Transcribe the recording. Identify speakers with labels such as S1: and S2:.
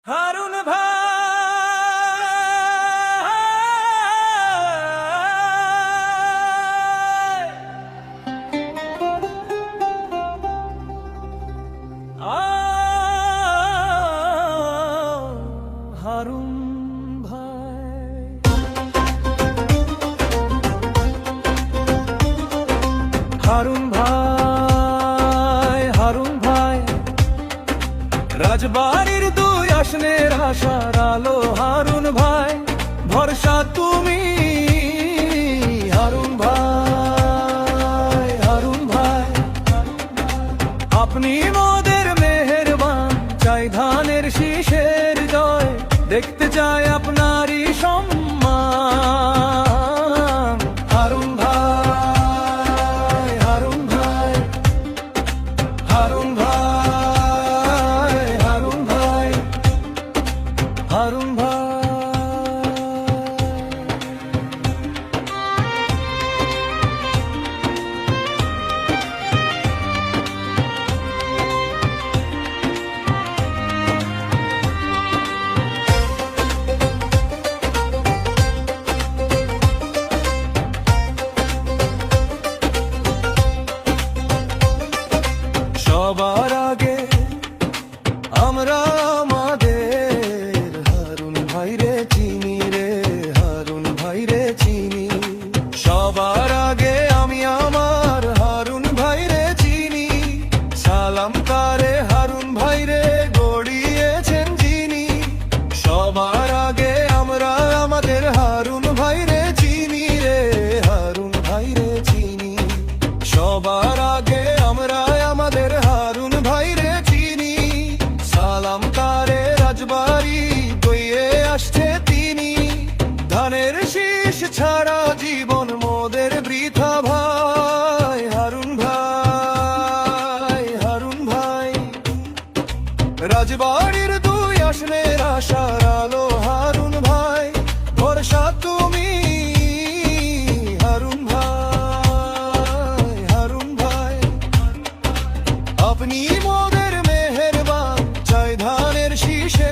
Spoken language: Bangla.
S1: হারুন ভাই, হারুন ভাই, হারুন ভাই, হারুন ভাই, রাজবাড়ির দুই আসনের আশার আলো হারুন ভাই, ভরসা তুমি হারুন ভাই, হারুন ভাই, আপনি মোদের মেহেরবান, চাই ধানের শীষের জয়, দেখতে চাই আপনারই সম্মান হারুন ভাই, হারুন ভাই, হারুন ভাই, হারুন ভাই, হারুন ভাই। সবার আগে আমরা আমাদের হারুন ভাইরে চিনি রে, হারুন ভাইরে চিনি, সবার আগে আমি আমার হারুন ভাইরে চিনি, সালাম তারে হারুন ভাইরে গড়িয়েছেন যিনি, সবার আগে আমরা আমাদের হারুন ভাইরে চিনি রে, হারুন ভাইরে চিনি, সবার আগে আমরা আমাদের হারুন ভাইরে চিনি, সালাম তারে রাজবাড়ি বইয়ে আসছে তিনি, ধানের শীষ ছাড়া জীবন মোদের বৃথা ভাই, হারুন ভাই, হারুন ভাই, রাজবাড়ির দুই আসনের আশার আলো হারুন ভাই, ভরসা